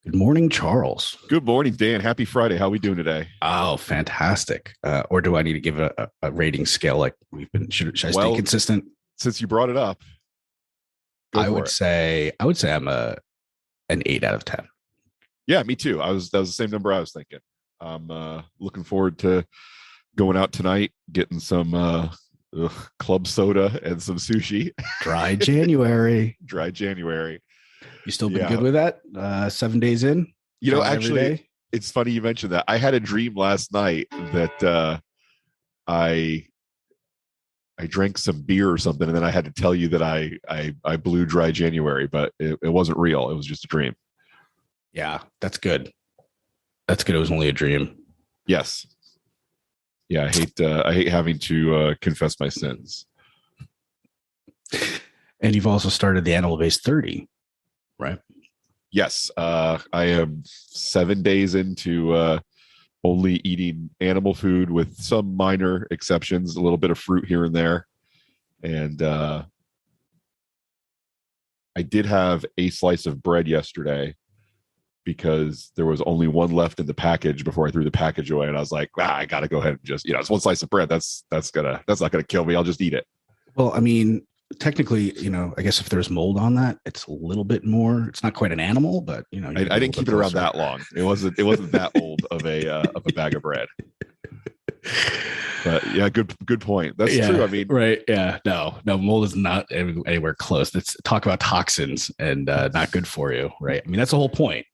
Good morning, Charles. Good morning, Dan. Happy Friday. How are we doing today? Oh, fantastic. Or do I need to give a rating scale like we've been? Should I stay Well, consistent? since you brought it up, go I for would it. say I would say I'm an 8 out of 10. Yeah, me too. That was the same number I was thinking. I'm looking forward to going out tonight, getting some club soda and some sushi. Dry January. Dry January. You still been good Yeah. with that? 7 days in, trying every Actually, day. it's funny you mentioned that. I had a dream last night that I I drank some beer or something, and then I had to tell you that I blew dry January, but it wasn't real. It was just a dream. Yeah, that's good. That's good. It was only a dream. Yes. Yeah, I hate having to confess my sins. And you've also started the Animal Base 30, right? Yes, I am 7 days into only eating animal food with some minor exceptions, a little bit of fruit here and there. And I did have a slice of bread yesterday because there was only one left in the package before I threw the package away. And I was like, I got to go ahead and just, it's one slice of bread. That's not going to kill me. I'll just eat it. Well, I mean, technically, I guess if there's mold on that, it's a little bit more. It's not quite an animal, but I didn't keep it around that long. It wasn't that old of a bag of bread. But yeah, good point. That's true. I mean, right? Yeah, no, mold is not anywhere close. Let's talk about toxins and not good for you, right? I mean, that's the whole point.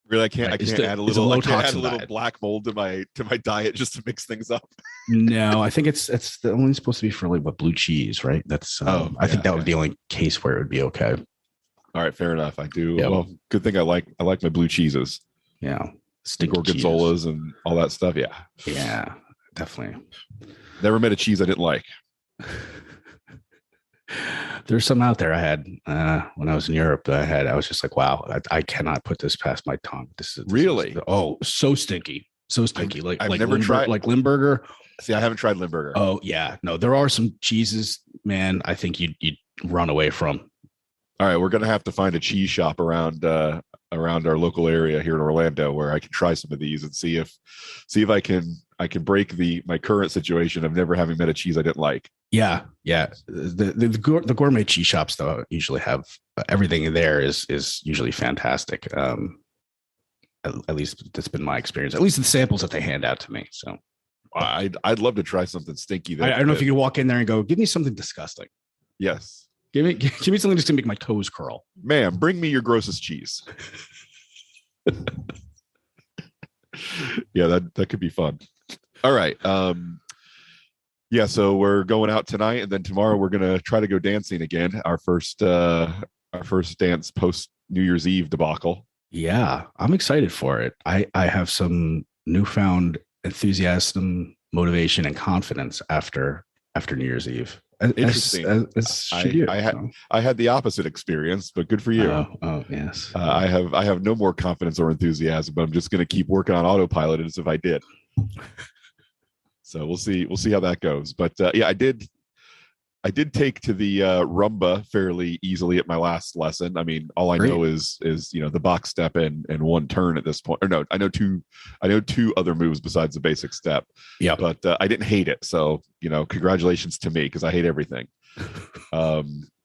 Really, I can't add a little diet. black mold to my diet just to mix things up. No, I think it's only supposed to be for like blue cheese, right? That's I think that would be the only case where it would be okay. All right, fair enough. I do. Yep. Well, good thing I like my blue cheeses. Yeah, gorgonzolas and all that stuff. Yeah, definitely. Never met a cheese I didn't like. There's some out there I had when I was in Europe. I was just like, wow, I cannot put this past my tongue. This really so stinky, I've never tried like Limburger. See, I haven't tried Limburger. Oh yeah, no, there are some cheeses, man. I think you'd run away from. All right, we're gonna have to find a cheese shop around our local area here in Orlando where I can try some of these and see if I can break my current situation of never having met a cheese I didn't like. Yeah. The gourmet cheese shops though usually have everything there is usually fantastic. At least that's been my experience. At least the samples that they hand out to me. So I'd love to try something stinky. I don't know if you can walk in there and go, give me something disgusting. Yes. Give me something just to make my toes curl. Ma'am, bring me your grossest cheese. Yeah, that could be fun. All right. Yeah, so we're going out tonight, and then tomorrow we're gonna try to go dancing again. Our first dance post New Year's Eve debacle. Yeah, I'm excited for it. I have some newfound enthusiasm, motivation, and confidence after New Year's Eve. Interesting. I had the opposite experience, but good for you. Oh yes. I have no more confidence or enthusiasm, but I'm just going to keep working on autopilot as if I did. So we'll see how that goes. But yeah, I did take to the rumba fairly easily at my last lesson. I mean, all I know is the box step and one turn at this point. Or no, I know two other moves besides the basic step. Yeah, but I didn't hate it. So congratulations to me because I hate everything.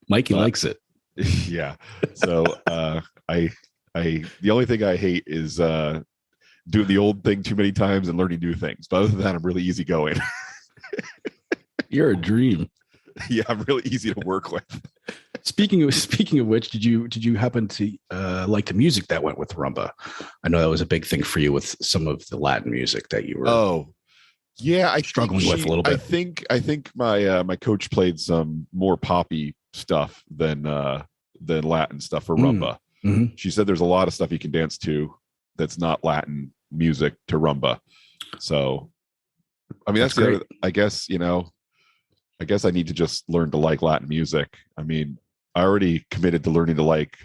Mikey likes it. Yeah. So I the only thing I hate is doing the old thing too many times and learning new things. But other than that, I'm really easygoing. You're a dream. Yeah, I'm really easy to work with. Speaking of which, did you happen to like the music that went with rumba? I know that was a big thing for you with some of the Latin music that you were. Oh, yeah, I struggling with a little bit. I think my coach played some more poppy stuff than Latin stuff for rumba. Mm-hmm. She said there's a lot of stuff you can dance to that's not Latin music to rumba. So, I mean, that's the other, I guess I need to just learn to like Latin music. I mean, I already committed to learning to like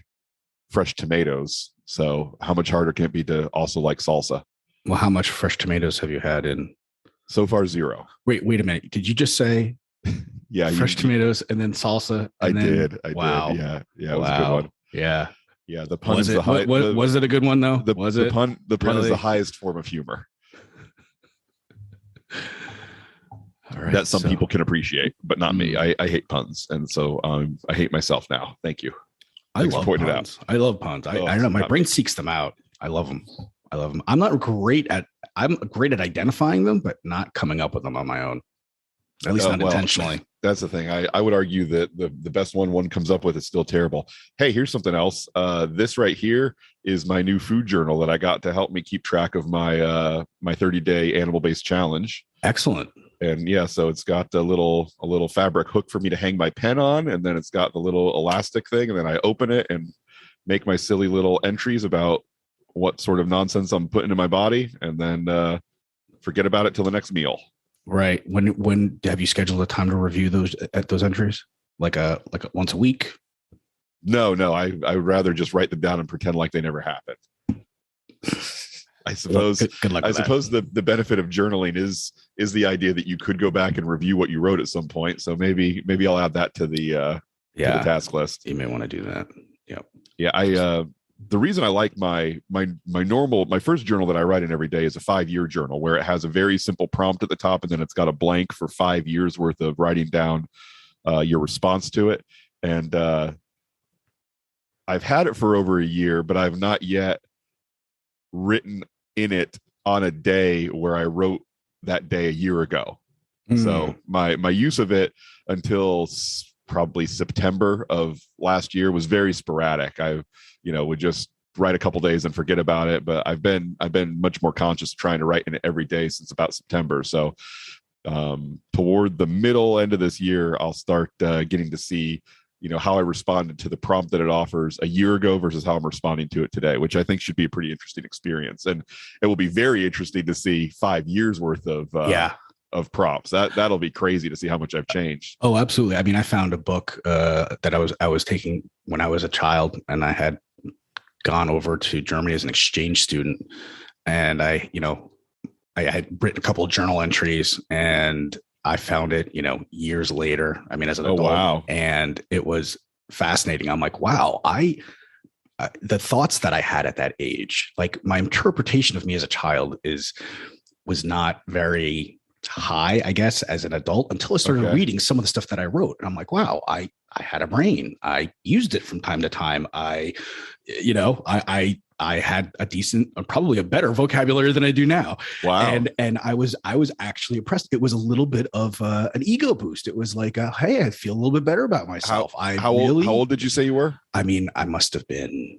fresh tomatoes. So how much harder can it be to also like salsa? Well, how much fresh tomatoes have you had in? So far, 0. Wait a minute. Did you just say yeah, fresh tomatoes and then salsa? I did. Wow. Yeah. It was a good one. Yeah. Yeah, the pun Was is it? Was it a good one though? The pun really? is the highest form of humor. All right, that some people can appreciate, but not me. I hate puns, and so I hate myself now. Thank you. Thanks I love for pointing puns. it out. I love puns. I don't know. My brain seeks them out. I love them. I'm great at identifying them, but not coming up with them on my own. At least not intentionally. That's the thing. I would argue that the best one comes up with is still terrible. Hey, here's something else. This right here is my new food journal that I got to help me keep track of my my 30-day animal-based challenge. Excellent. And yeah, so it's got a little fabric hook for me to hang my pen on, and then it's got the little elastic thing, and then I open it and make my silly little entries about what sort of nonsense I'm putting in my body, and then forget about it till the next meal. Right. When have you scheduled a time to review those entries? Like once a week? No. I would rather just write them down and pretend like they never happened. I suppose. Good luck. I suppose the benefit of journaling is the idea that you could go back and review what you wrote at some point. So maybe I'll add that to the task list. You may want to do that. Yep. Yeah. The reason I like my first journal that I write in every day is a 5-year journal where it has a very simple prompt at the top, and then it's got a blank for 5 years worth of writing down your response to it. And I've had it for over a year, but I've not yet written in it on a day where I wrote that day a year ago. So my use of it until probably September of last year was very sporadic. I would just write a couple days and forget about it, but I've been much more conscious of trying to write in it every day since about September. So toward the middle end of this year, I'll start getting to see how I responded to the prompt that it offers a year ago versus how I'm responding to it today, which I think should be a pretty interesting experience. And it will be very interesting to see 5 years worth of prompts. That'll be crazy to see how much I've changed. Oh, absolutely. I mean, I found a book that I was taking when I was a child, and I had gone over to Germany as an exchange student, and I had written a couple of journal entries, and I found it, years later. I mean, as an adult, wow. And it was fascinating. I'm like, wow, the thoughts that I had at that age, like my interpretation of me as a child was not very high, I guess, as an adult until I started reading some of the stuff that I wrote. And I'm like, wow, I had a brain. I used it from time to time. I had a decent, probably a better vocabulary than I do now. Wow. And I was actually impressed. It was a little bit of an ego boost. It was like, hey, I feel a little bit better about myself. How old did you say you were? I mean, I must have been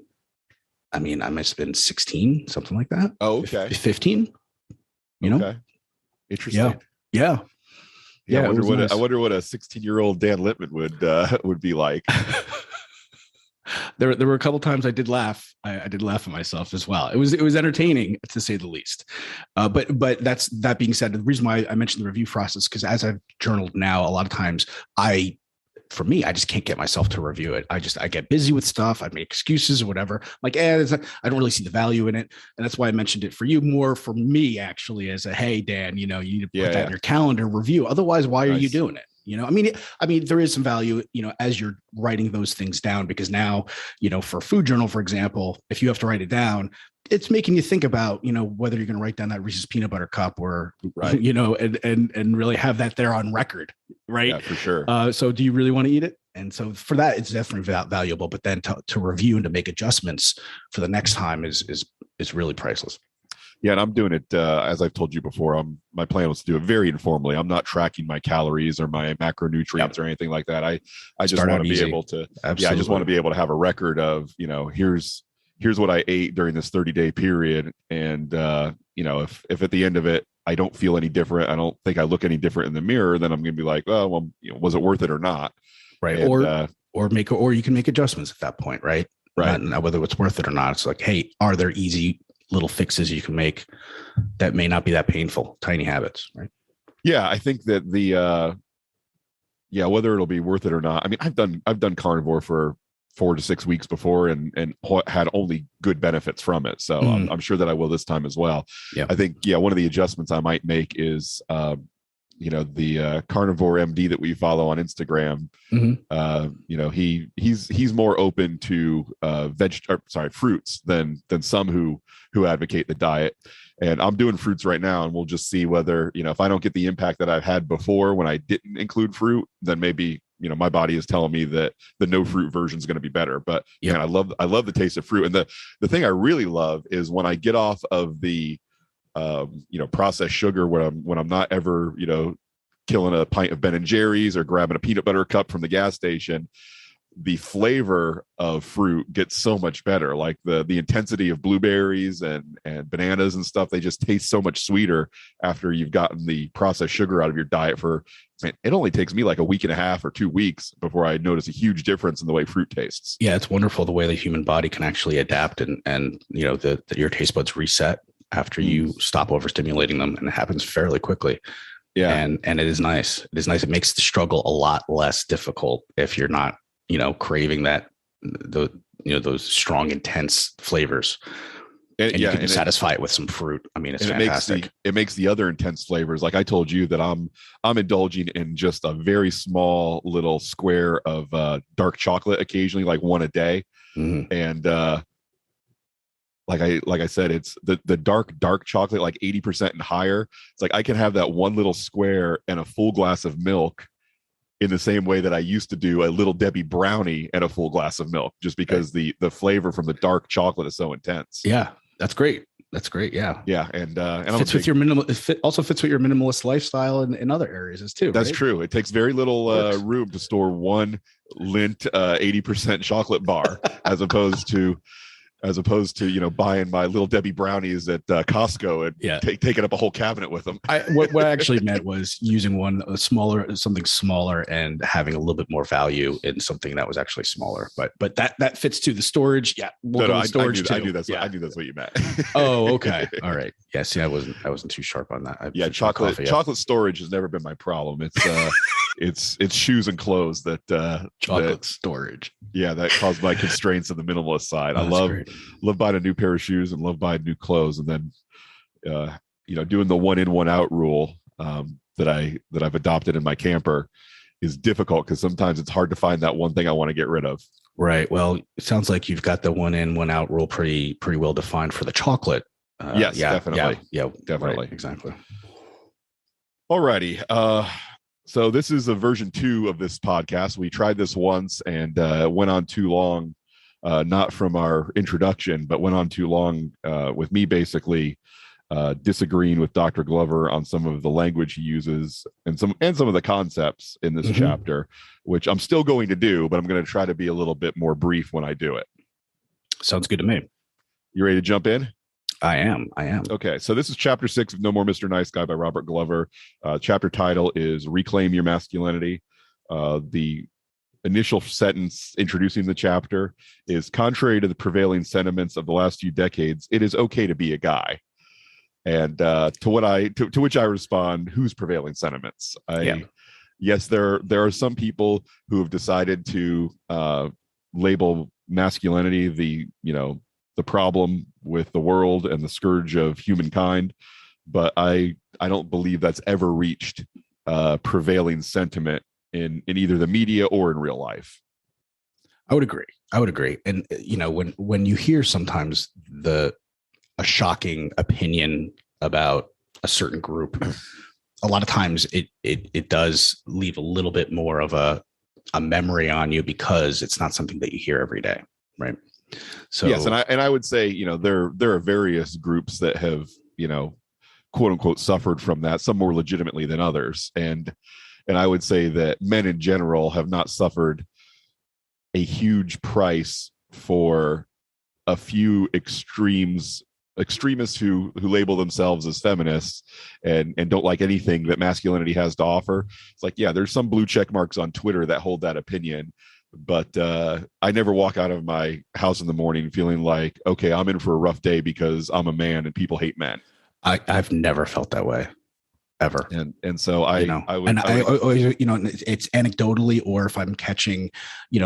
16, something like that. Oh, okay. 15, Okay. Interesting. Yeah. I wonder what a 16-year-old Dan Lippman would be like. There were a couple times I did laugh. I did laugh at myself as well. It was entertaining, to say the least. But that being said, the reason why I mentioned the review process, because as I've journaled now, a lot of times I just can't get myself to review it. I get busy with stuff. I make excuses or whatever. Like, I don't really see the value in it. And that's why I mentioned it for you, more for me actually, as a, hey, Dan, you need to put that in your calendar review. Otherwise, why are you doing it? I mean, there is some value, as you're writing those things down, because now, for a food journal, for example, if you have to write it down, it's making you think about, whether you're going to write down that Reese's peanut butter cup or, and really have that there on record. Right. Yeah, for sure. So do you really want to eat it? And so for that, it's definitely valuable, but then to review and to make adjustments for the next time is really priceless. Yeah, and I'm doing it as I've told you before. My plan was to do it very informally. I'm not tracking my calories or my macronutrients or anything like that. I just want to be able to. Absolutely. Yeah, I just want to be able to have a record of here's what I ate during this 30-day period, and if at the end of it I don't feel any different, I don't think I look any different in the mirror, then I'm going to be like, well, was it worth it or not? Right. And, or you can make adjustments at that point, right? Right. Not whether it's worth it or not. It's like, hey, are there easy little fixes you can make that may not be that painful, tiny habits, right? Yeah, I think that whether it'll be worth it or not. I mean, I've done carnivore for 4 to 6 weeks before and had only good benefits from it. So I'm sure that I will this time as well. Yeah. I think, one of the adjustments I might make is the carnivore MD that we follow on Instagram, he's more open to fruits than some who advocate the diet. And I'm doing fruits right now, and we'll just see whether, if I don't get the impact that I've had before when I didn't include fruit, then maybe, my body is telling me that the no fruit version is going to be better. But man, I love the taste of fruit. And the thing I really love is when I get off of the, processed sugar, when I'm not ever, killing a pint of Ben and Jerry's or grabbing a peanut butter cup from the gas station, the flavor of fruit gets so much better. Like the intensity of blueberries and bananas and stuff, they just taste so much sweeter after you've gotten the processed sugar out of your diet. It only takes me like a week and a half or 2 weeks before I notice a huge difference in the way fruit tastes. Yeah, it's wonderful the way the human body can actually adapt and your taste buds reset after you stop overstimulating them, and it happens fairly quickly. Yeah, and it is nice. It is nice. It makes the struggle a lot less difficult if you're not craving those strong, intense flavors. And you can satisfy it with some fruit. I mean, it's fantastic. It makes the other intense flavors. Like I told you that I'm indulging in just a very small little square of dark chocolate occasionally, like one a day. Mm-hmm. And like I said, it's the dark chocolate, like 80% and higher. It's like I can have that one little square and a full glass of milk in the same way that I used to do a Little Debbie brownie and a full glass of milk, just because the flavor from the dark chocolate is so intense. Yeah, that's great. That's great. Yeah. Yeah. And fits with your also fits with your minimalist lifestyle in other areas too. That's true. It takes very little room to store one Lindt 80% chocolate bar as opposed to buying my Little Debbie brownies at Costco and taking up a whole cabinet with them. What I actually meant was using something smaller and having a little bit more value in something that was actually smaller. But that fits to the storage. Yeah, storage. I knew that's what you meant. Oh, okay, all right. Yeah, see, I wasn't too sharp on that. Chocolate storage has never been my problem. It's it's shoes and clothes that chocolate storage. Yeah, that caused my constraints on the minimalist side. I love buying a new pair of shoes and love buying new clothes, and then doing the 1 in 1 out rule that I've adopted in my camper is difficult because sometimes it's hard to find that one thing I want to get rid of. Right. Well, it sounds like you've got the 1 in 1 out rule pretty well defined for the chocolate. Yes, definitely. Yeah, definitely. Right, exactly. Alrighty. So this is a version 2 of this podcast. We tried this once and went on too long, not from our introduction, but went on too long with me basically disagreeing with Dr. Glover on some of the language he uses and some of the concepts in this chapter, which I'm still going to do, but I'm going to try to be a little bit more brief when I do it. Sounds good to me. You ready to jump in? I am. Okay, so this is chapter 6 of No More Mr. Nice Guy by Robert Glover. Chapter title is Reclaim Your Masculinity. The initial sentence introducing the chapter is, contrary to the prevailing sentiments of the last few decades, it is okay to be a guy. And to which I respond, whose prevailing sentiments? Yes, there are some people who have decided to label masculinity the problem with the world and the scourge of humankind, but I don't believe that's ever reached prevailing sentiment in either the media or in real life. I would agree. And when you hear sometimes a shocking opinion about a certain group, a lot of times it does leave a little bit more of a memory on you because it's not something that you hear every day, right? So yes, and I would say there are various groups that have quote unquote suffered from that, some more legitimately than others, and I would say that men in general have not suffered a huge price for a few extremists who label themselves as feminists and don't like anything that masculinity has to offer. It's like, yeah, there's some blue check marks on Twitter that hold that opinion. But I never walk out of my house in the morning feeling like, okay, I'm in for a rough day because I'm a man and people hate men. I've never felt that way, ever. And so I would, it's anecdotally, or if I'm catching,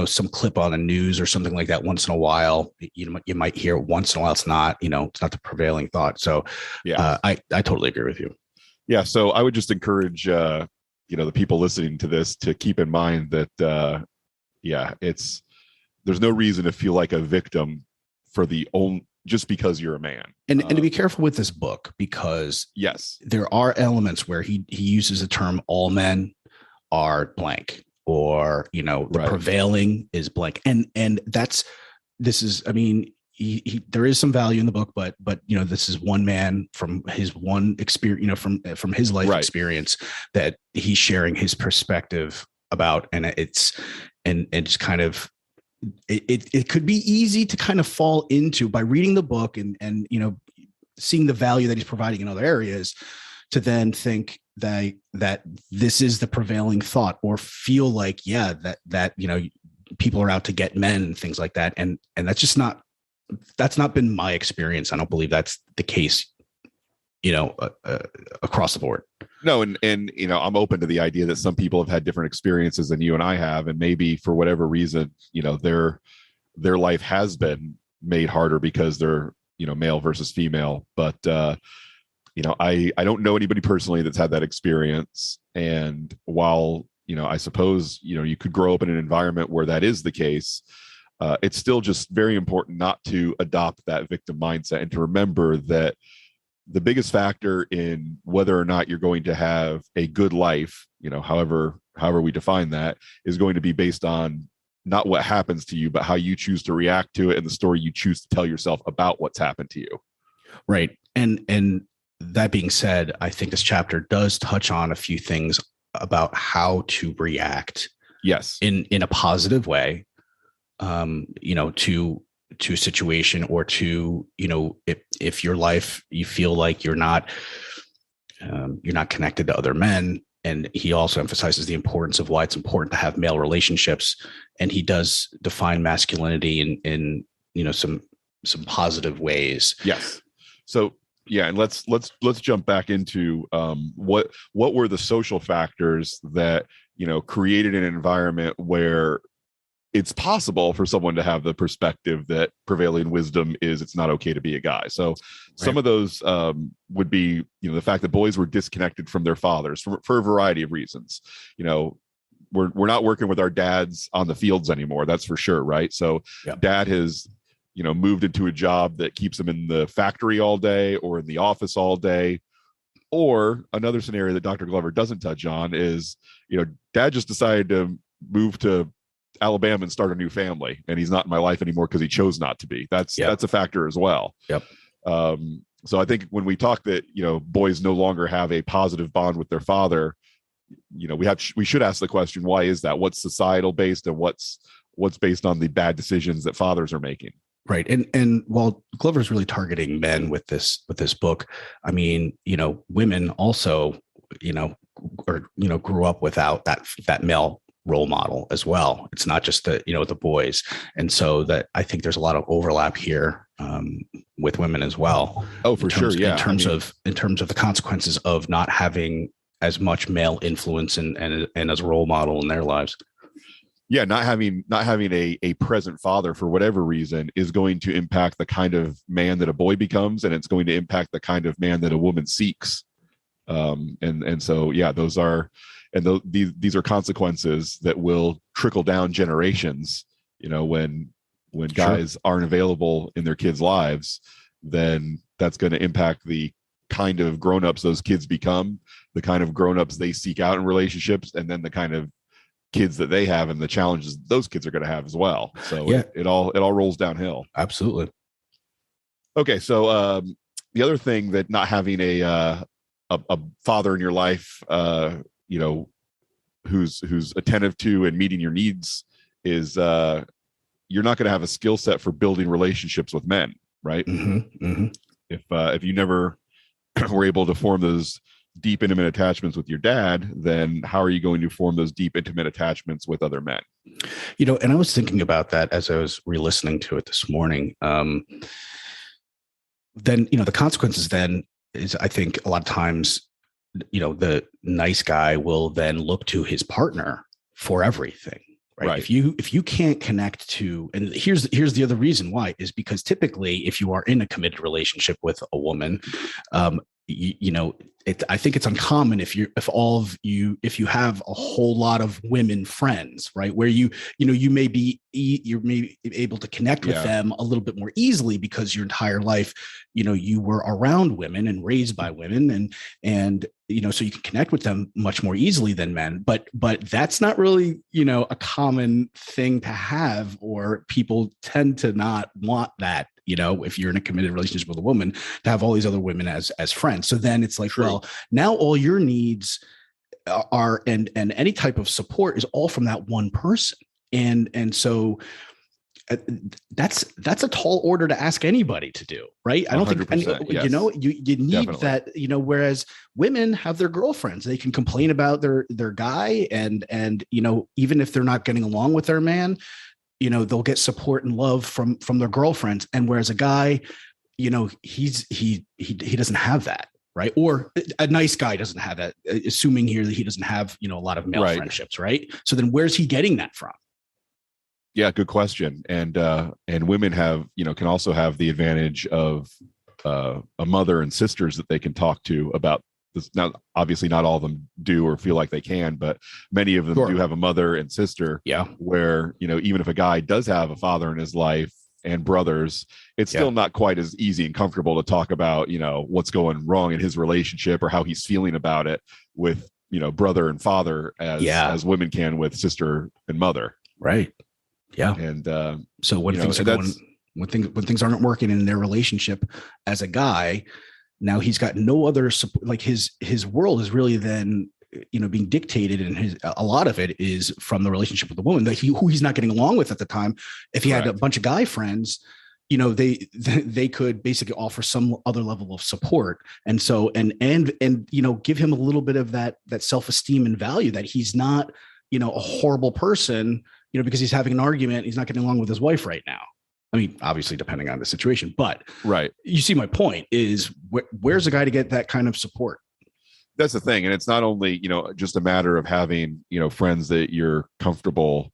some clip on the news or something like that once in a while, you might hear it once in a while. It's not the prevailing thought. So yeah, I totally agree with you. Yeah. So I would just encourage, the people listening to this to keep in mind that, there's no reason to feel like a victim for just because you're a man. And to be careful with this book, because yes, there are elements where he uses the term all men are blank, or, the right. prevailing is blank. And there is some value in the book, but this is one man from his one experience, from his life experience that he's sharing his perspective about. And it's kind of, it could be easy to kind of fall into, by reading the book and seeing the value that he's providing in other areas, to then think that this is the prevailing thought, or feel like, that people are out to get men and things like that. And that's not been my experience. I don't believe that's the case, across the board. No. And I'm open to the idea that some people have had different experiences than you and I have. And maybe for whatever reason, their life has been made harder because they're, male versus female. But, I don't know anybody personally that's had that experience. And while, I suppose, you could grow up in an environment where that is the case, it's still just very important not to adopt that victim mindset, and to remember that the biggest factor in whether or not you're going to have a good life, however we define that, is going to be based on not what happens to you, but how you choose to react to it, and the story you choose to tell yourself about what's happened to you. Right. And that being said, I think this chapter does touch on a few things about how to react. Yes. In a positive way, to a situation, or to, if your life, you feel like you're not connected to other men. And he also emphasizes the importance of why it's important to have male relationships. And he does define masculinity in some positive ways. Yes. So yeah, and let's jump back into what were the social factors that created an environment where it's possible for someone to have the perspective that prevailing wisdom is it's not okay to be a guy. So some of those would be, the fact that boys were disconnected from their fathers for a variety of reasons. We're not working with our dads on the fields anymore. That's for sure. Right. So dad has, moved into a job that keeps him in the factory all day, or in the office all day. Or another scenario that Dr. Glover doesn't touch on is, dad just decided to move to Alabama and start a new family, and he's not in my life anymore because he chose not to be. That's a factor as well. Yep. So I think when we talk that boys no longer have a positive bond with their father, we should ask the question, why is that? What's societal based, and what's based on the bad decisions that fathers are making? Right. And while Glover's really targeting men with this book, I mean, women also, grew up without that male role model as well. It's not just the boys. And so that I think there's a lot of overlap here with women as well. Oh, for sure. Yeah. In terms of the consequences of not having as much male influence and as a role model in their lives. Yeah. Not having a present father for whatever reason is going to impact the kind of man that a boy becomes, and it's going to impact the kind of man that a woman seeks. And so, yeah, those are, and these are consequences that will trickle down generations. When guys aren't available in their kids' lives, then that's going to impact the kind of grown-ups those kids become, the kind of grown-ups they seek out in relationships, and then the kind of kids that they have and the challenges those kids are going to have as well. So yeah, it all rolls downhill. Absolutely. Okay. So the other thing that not having a father in your life, who's attentive to and meeting your needs is you're not going to have a skill set for building relationships with men, right? Mm-hmm, mm-hmm. If you never were able to form those deep, intimate attachments with your dad, then how are you going to form those deep, intimate attachments with other men? And I was thinking about that as I was re-listening to it this morning. Then, the consequences then is, I think a lot of times, the nice guy will then look to his partner for everything. Right. If you can't connect to, and here's the other reason why, is because typically if you are in a committed relationship with a woman, I think it's uncommon if you have a whole lot of women friends, right? Where you may be able to connect with them a little bit more easily because your entire life, you were around women and raised by women, and so you can connect with them much more easily than men. But that's not really, a common thing to have, or people tend to not want that. If you're in a committed relationship with a woman, to have all these other women as friends. So then it's like, True. well, now all your needs are, and any type of support is all from that one person. And so that's a tall order to ask anybody to do, right? I don't think yes. you need Definitely. That, whereas women have their girlfriends, they can complain about their guy, and even if they're not getting along with their man, they'll get support and love from their girlfriends. And whereas a guy, he doesn't have that, right? Or a nice guy doesn't have that, assuming here that he doesn't have, a lot of male friendships, right? So then where's he getting that from? Yeah, good question. And women have, can also have the advantage of a mother and sisters that they can talk to about this. Now, obviously not all of them do or feel like they can, but many of them do have a mother and sister. Yeah. Where, even if a guy does have a father in his life and brothers, it's still not quite as easy and comfortable to talk about, what's going wrong in his relationship or how he's feeling about it with, brother and father as women can with sister and mother. Right. Yeah. And so when things are going, when things aren't working in their relationship as a guy, now he's got no other support. Like his world is really then, being dictated, and a lot of it is from the relationship with the woman that who he's not getting along with at the time. If he had a bunch of guy friends, they could basically offer some other level of support. And so, and give him a little bit of that self-esteem and value that he's not, a horrible person, because he's having an argument, he's not getting along with his wife right now. I mean, obviously depending on the situation, but you see my point is where's a guy to get that kind of support? That's the thing. And it's not only, just a matter of having, friends that you're comfortable,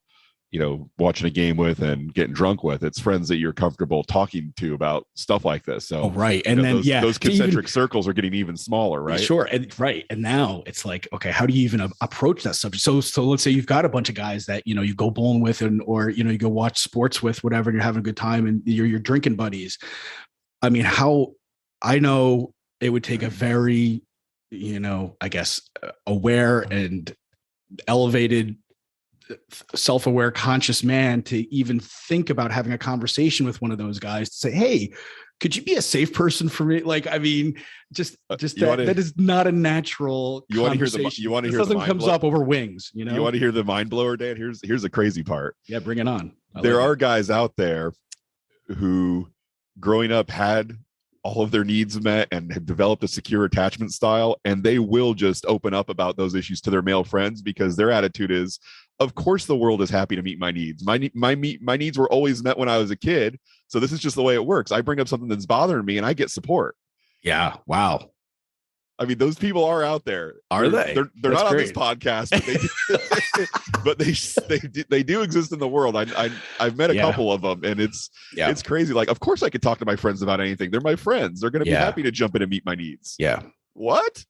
watching a game with and getting drunk with. It's friends that you're comfortable talking to about stuff like this. So, And then, those concentric circles are getting even smaller, right? Sure. And And now it's like, okay, how do you even approach that subject? So let's say you've got a bunch of guys that, you go bowling with, or, you go watch sports with, whatever, and you're having a good time, and you're drinking buddies. I mean, I know it would take a very, I guess, aware and elevated, self-aware, conscious man to even think about having a conversation with one of those guys to say, hey, could you be a safe person for me? Like, I mean, that is not a natural conversation. You want to hear the mind comes blow? Up over wings, You want to hear the mind blower, Dan? Here's the crazy part. Yeah, bring it on. There are guys out there who growing up had all of their needs met and have developed a secure attachment style, and they will just open up about those issues to their male friends because their attitude is, of course the world is happy to meet my needs. My needs were always met when I was a kid, so this is just the way it works. I bring up something that's bothering me and I get support. Yeah. Wow. I mean, those people are out there. Are they? They're not great on this podcast, but they do exist in the world. I've met a couple of them, and it's crazy. Like, of course I could talk to my friends about anything. They're my friends. They're going to be happy to jump in and meet my needs. Yeah. What?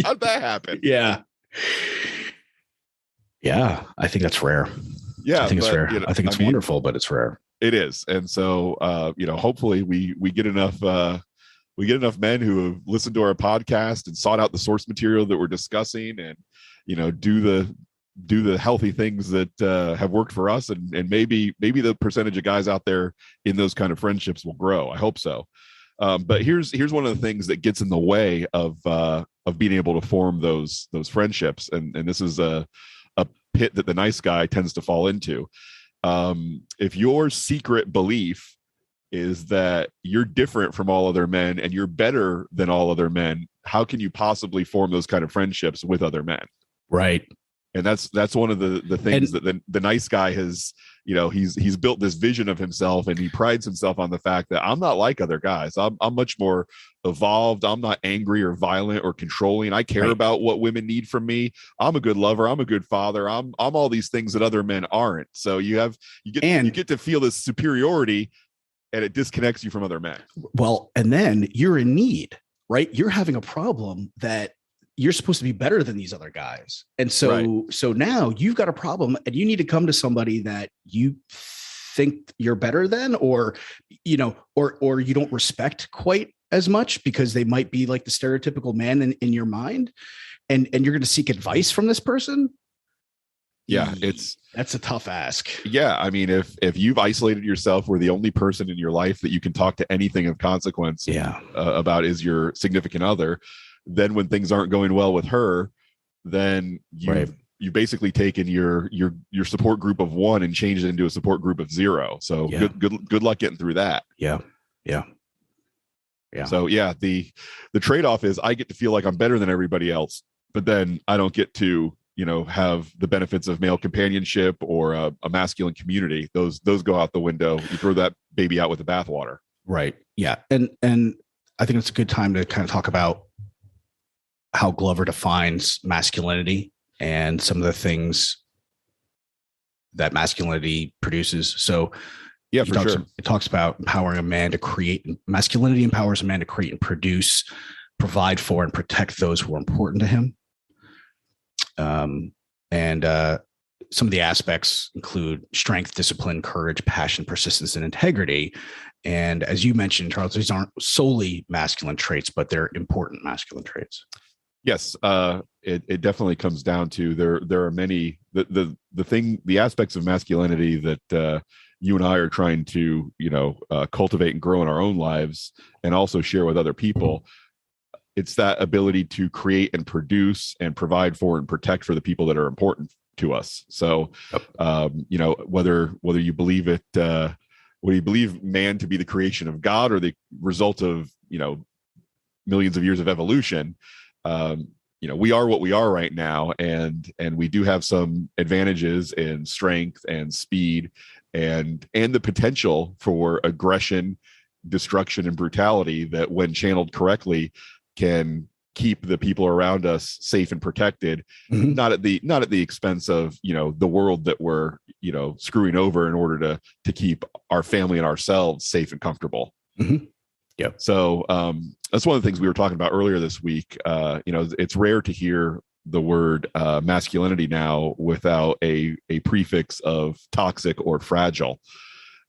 How'd that happen? Yeah. Yeah. I think that's rare. Yeah. I think it's rare. I think it's wonderful, but it's rare. It is. And so, hopefully we get enough, men who have listened to our podcast and sought out the source material that we're discussing, and do the healthy things that have worked for us, and maybe the percentage of guys out there in those kind of friendships will grow. I hope so. But here's one of the things that gets in the way of being able to form those friendships, and this is a pit that the nice guy tends to fall into. If your secret belief is that you're different from all other men and you're better than all other men, how can you possibly form those kind of friendships with other men? Right. And that's one of the things that the nice guy has, he's built this vision of himself, and he prides himself on the fact that I'm not like other guys. I'm much more evolved. I'm not angry or violent or controlling. I care about what women need from me. I'm a good lover. I'm a good father. I'm all these things that other men aren't. So you get to feel this superiority and it disconnects you from other men. Well, and then you're in need, right? You're having a problem that you're supposed to be better than these other guys. And so, so now you've got a problem and you need to come to somebody that you think you're better than, or, you know, or you don't respect quite as much because they might be like the stereotypical man in your mind. And you're going to seek advice from this person. Yeah, that's a tough ask. Yeah, I mean, if you've isolated yourself, where the only person in your life that you can talk to anything of consequence about is your significant other, then when things aren't going well with her, then you've basically taken your support group of 1 and changed it into a support group of 0. So good luck getting through that. Yeah. So yeah, the trade-off is I get to feel like I'm better than everybody else, but then I don't get to, you know, have the benefits of male companionship or a masculine community. Those go out the window. You throw that baby out with the bathwater. Right. Yeah. And I think it's a good time to kind of talk about how Glover defines masculinity and some of the things that masculinity produces. So yeah, for sure. It talks about empowering a man to create. Masculinity empowers a man to create and produce, provide for, and protect those who are important to him. And some of the aspects include strength, discipline, courage, passion, persistence, and integrity. And as you mentioned, Charles, these aren't solely masculine traits, but they're important masculine traits. Yes, it definitely comes down to there are many the aspects of masculinity that you and I are trying to, you know, cultivate and grow in our own lives and also share with other people. It's that ability to create and produce and provide for and protect for the people that are important to us. So, you know, whether you believe it, whether you believe man to be the creation of God or the result of, you know, millions of years of evolution, you know, we are what we are right now, and we do have some advantages in strength and speed and the potential for aggression, destruction, and brutality that, when channeled correctly, can keep the people around us safe and protected, not at the expense of, you know, the world that we're, you know, screwing over in order to keep our family and ourselves safe and comfortable. Yeah. So that's one of the things we were talking about earlier this week. You know, it's rare to hear the word masculinity now without a prefix of toxic or fragile.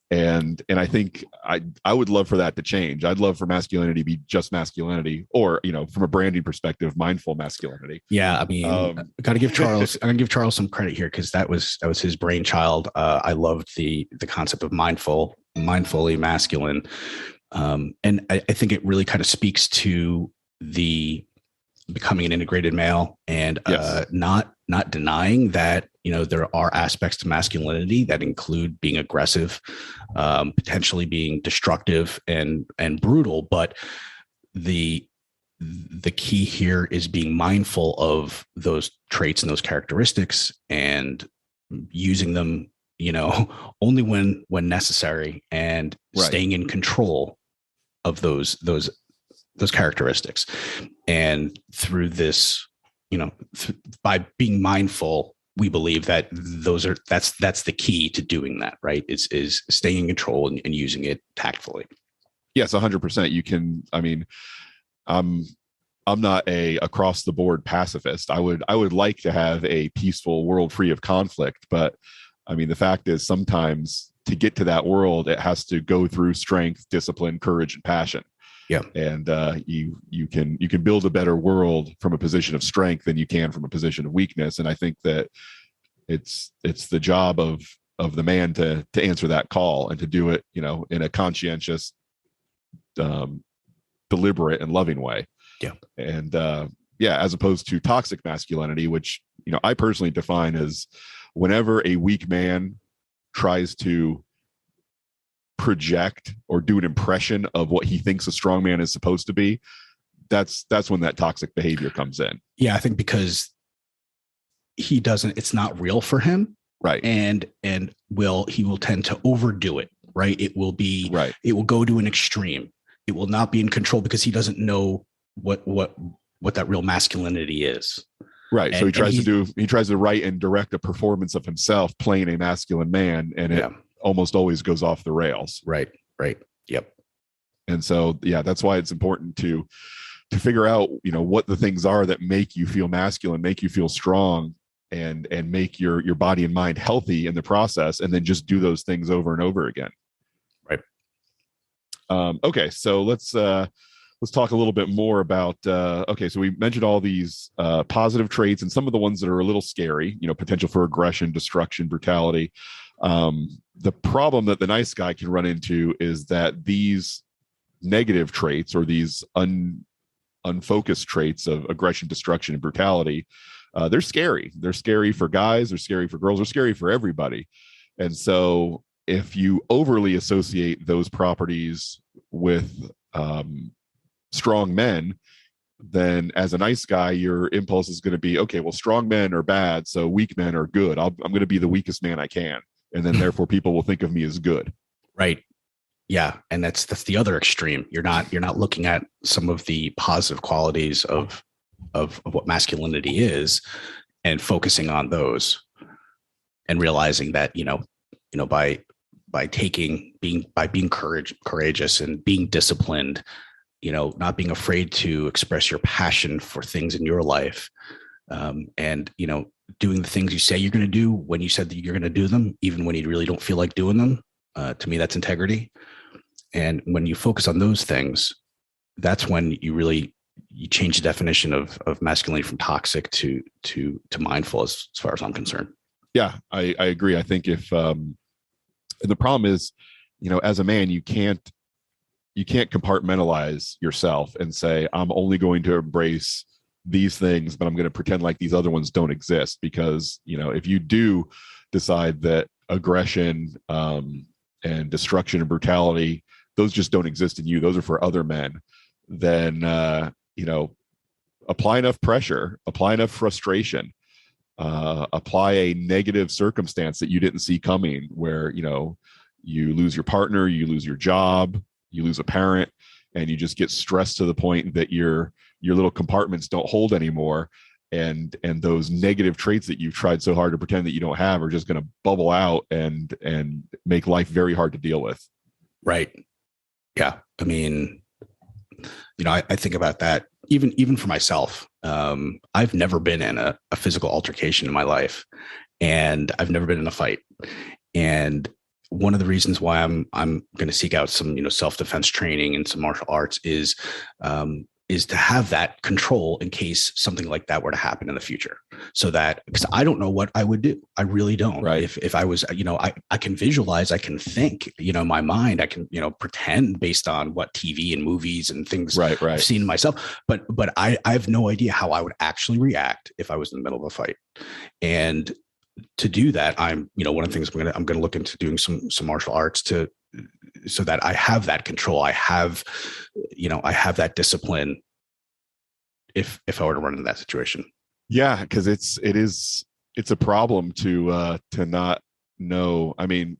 And I think I would love for that to change. I'd love for masculinity to be just masculinity, or, you know, from a branding perspective, mindful masculinity. Yeah, I mean, I got to give Charles. I'm gonna give Charles some credit here because that was his brainchild. I loved the concept of mindfully masculine, and I think it really kind of speaks to the becoming an integrated male and not denying that, you know, there are aspects to masculinity that include being aggressive, potentially being destructive and brutal. But the key here is being mindful of those traits and those characteristics and using them, you know, only when necessary, and staying in control of those characteristics. And through this, you know, by being mindful, we believe that that's the key to doing that, right? Is staying in control and using it tactfully. Yes, 100%. You can, I mean, I'm not a across the board pacifist. I would like to have a peaceful world free of conflict, but I mean, the fact is sometimes to get to that world, it has to go through strength, discipline, courage, and passion. Yeah. And you can build a better world from a position of strength than you can from a position of weakness. And I think that it's the job of the man to answer that call and to do it, you know, in a conscientious, deliberate and loving way. Yeah. And as opposed to toxic masculinity, which, you know, I personally define as whenever a weak man tries to project or do an impression of what he thinks a strong man is supposed to be, that's when that toxic behavior comes in. Yeah, I think because it's not real for him. Right. And he will tend to overdo it. Right. It will go to an extreme. It will not be in control because he doesn't know what that real masculinity is. Right. So he tries to write and direct a performance of himself playing a masculine man, and it almost always goes off the rails. Right. Yep. And so, yeah, that's why it's important to figure out, what the things are that make you feel masculine, make you feel strong, and make your body and mind healthy in the process, and then just do those things over and over again. Right. Okay, so let's talk a little bit more about okay, so we mentioned all these positive traits and some of the ones that are a little scary, potential for aggression, destruction, brutality. The problem that the nice guy can run into is that these negative traits, or these unfocused traits of aggression, destruction, and brutality, they're scary. They're scary for guys, they're scary for girls, they're scary for everybody. And so if you overly associate those properties with strong men, then as a nice guy, your impulse is going to be, okay, well, strong men are bad, so weak men are good. I'm going to be the weakest man I can, and then therefore people will think of me as good. Right. Yeah, and that's the other extreme. You're not looking at some of the positive qualities of what masculinity is, and focusing on those, and realizing that by being courageous and being disciplined, not being afraid to express your passion for things in your life, and doing the things you say you're going to do when you said that you're going to do them, even when you really don't feel like doing them. To me, that's integrity. And when you focus on those things, that's when you change the definition of masculinity from toxic to mindful, as far as I'm concerned. Yeah, I agree. I think if and the problem is, as a man, you can't compartmentalize yourself and say, I'm only going to embrace these things, but I'm going to pretend like these other ones don't exist. Because, if you do decide that aggression and destruction and brutality, those just don't exist in you, those are for other men, then, apply enough pressure, apply enough frustration, apply a negative circumstance that you didn't see coming, where, you lose your partner, you lose your job, you lose a parent, and you just get stressed to the point that your little compartments don't hold anymore. And those negative traits that you've tried so hard to pretend that you don't have are just going to bubble out and make life very hard to deal with. Right. Yeah. I mean, I think about that even for myself. I've never been in a physical altercation in my life, and I've never been in a fight. And one of the reasons why I'm going to seek out some, self-defense training and some martial arts is to have that control in case something like that were to happen in the future. So that, because I don't know what I would do. I really don't. Right. If I was, I can visualize, I can think, my mind, I can, pretend based on what TV and movies and things right. I've seen myself. But I have no idea how I would actually react if I was in the middle of a fight. And to do that, one of the things I'm going to look into doing some martial arts so that I have that control. I have that discipline if I were to run into that situation. Yeah, because it's a problem to not know. I mean,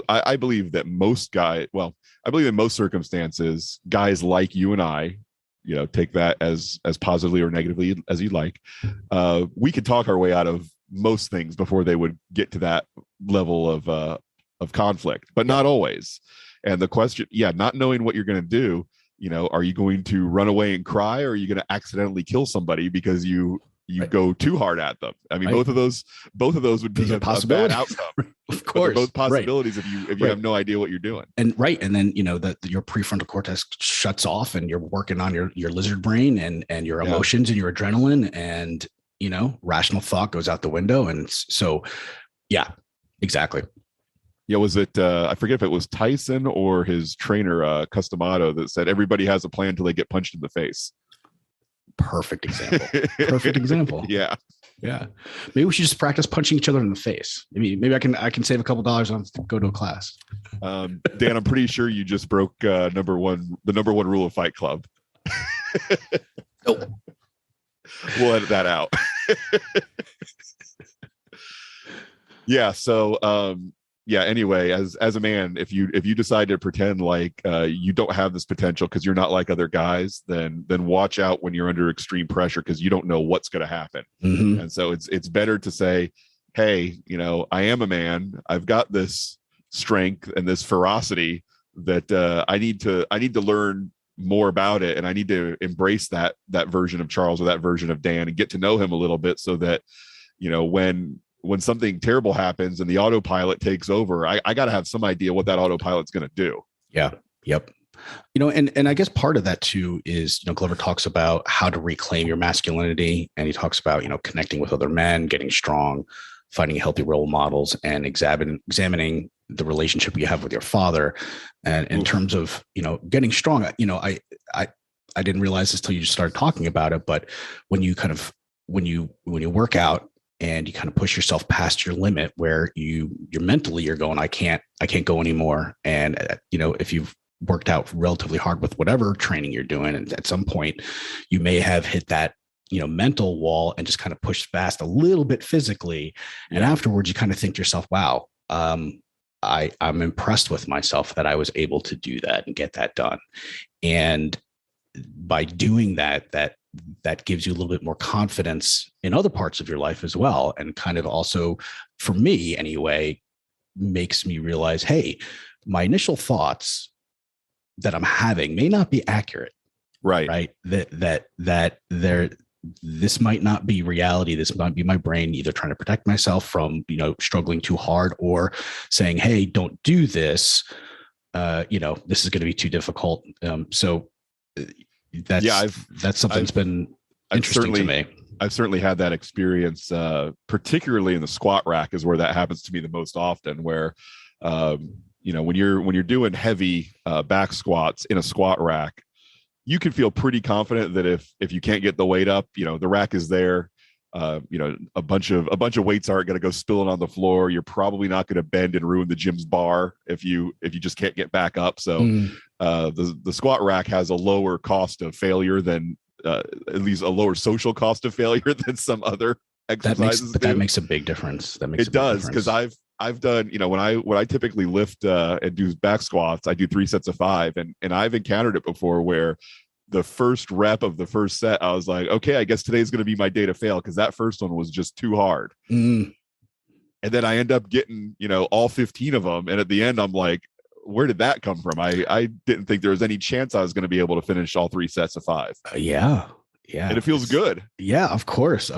I believe that most guys, I believe in most circumstances, guys like you and I, take that as positively or negatively as you like. We could talk our way out of most things before they would get to that level of conflict, but not always. And the question, not knowing what you're going to do, are you going to run away and cry, or are you going to accidentally kill somebody because you right. go too hard at them? I mean, right. both of those would be a bad outcome. Of course, both possibilities if you have no idea what you're doing. And right, and then your prefrontal cortex shuts off, and you're working on your lizard brain and your emotions and your adrenaline, and rational thought goes out the window. And so, yeah, exactly. Yeah, was it? I forget if it was Tyson or his trainer, Customato, that said everybody has a plan till they get punched in the face. Perfect example. Perfect example. Yeah. Maybe we should just practice punching each other in the face. Maybe I can save a couple dollars on to go to a class. Dan, I'm pretty sure you just broke the number one rule of Fight Club. Nope. We'll edit that out. Yeah. So, anyway, as a man, if you decide to pretend like you don't have this potential because you're not like other guys, then watch out when you're under extreme pressure, because you don't know what's going to happen. Mm-hmm. And so it's better to say, hey, I am a man. I've got this strength and this ferocity, that I need to learn more about it, and I need to embrace that version of Charles or that version of Dan and get to know him a little bit, so that when something terrible happens and the autopilot takes over, I got to have some idea what that autopilot's going to do. Yeah. Yep. And I guess part of that too is, Glover talks about how to reclaim your masculinity. And he talks about, connecting with other men, getting strong, finding healthy role models, and examining the relationship you have with your father. And in terms of, getting strong, I didn't realize this till you just started talking about it. But when you work out and you kind of push yourself past your limit, where you're mentally, you're going, I can't go anymore. And, if you've worked out relatively hard with whatever training you're doing, and at some point you may have hit that, mental wall and just kind of pushed past a little bit physically. And afterwards you kind of think to yourself, wow, I'm impressed with myself that I was able to do that and get that done. And by doing that gives you a little bit more confidence in other parts of your life as well. And kind of also, for me anyway, makes me realize, hey, my initial thoughts that I'm having may not be accurate. Right. This might not be reality. This might be my brain either trying to protect myself from, struggling too hard, or saying, hey, don't do this. This is going to be too difficult. So that's something that's been interesting to me. I've certainly had that experience, particularly in the squat rack is where that happens to me the most often, where, when you're doing heavy back squats in a squat rack, you can feel pretty confident that if you can't get the weight up, the rack is there. A bunch of weights aren't going to go spilling on the floor. You're probably not going to bend and ruin the gym's bar if you just can't get back up. So the squat rack has a lower cost of failure than at least a lower social cost of failure than some other exercises. That makes a big difference. It does, because I've done, when I typically lift and do back squats, I do 3 sets of 5, and I've encountered it before where the first rep of the first set, I was like, okay, I guess today's going to be my day to fail, because that first one was just too hard. And then I end up getting, all 15 of them. And at the end, I'm like, where did that come from? I didn't think there was any chance I was going to be able to finish all 3 sets of 5. Yeah. And it feels good. Yeah, of course.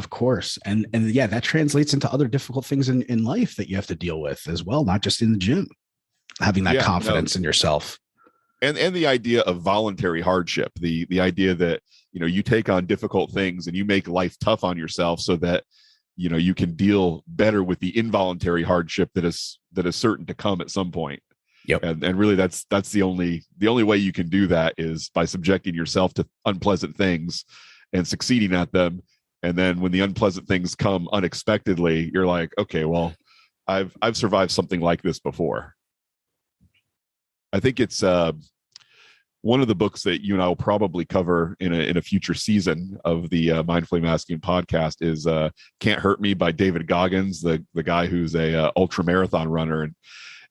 And yeah, that translates into other difficult things in life that you have to deal with as well, not just in the gym, having that confidence in yourself. And the idea of voluntary hardship, the idea that, you take on difficult things and you make life tough on yourself so that, you can deal better with the involuntary hardship that is certain to come at some point. Yep. And really that's the only way you can do that is by subjecting yourself to unpleasant things and succeeding at them. And then when the unpleasant things come unexpectedly, you're like, okay, well, I've survived something like this before. I think it's one of the books that you and I will probably cover in a future season of the Mindfully Masculine podcast is Can't Hurt Me by David Goggins, the guy who's a ultra marathon runner.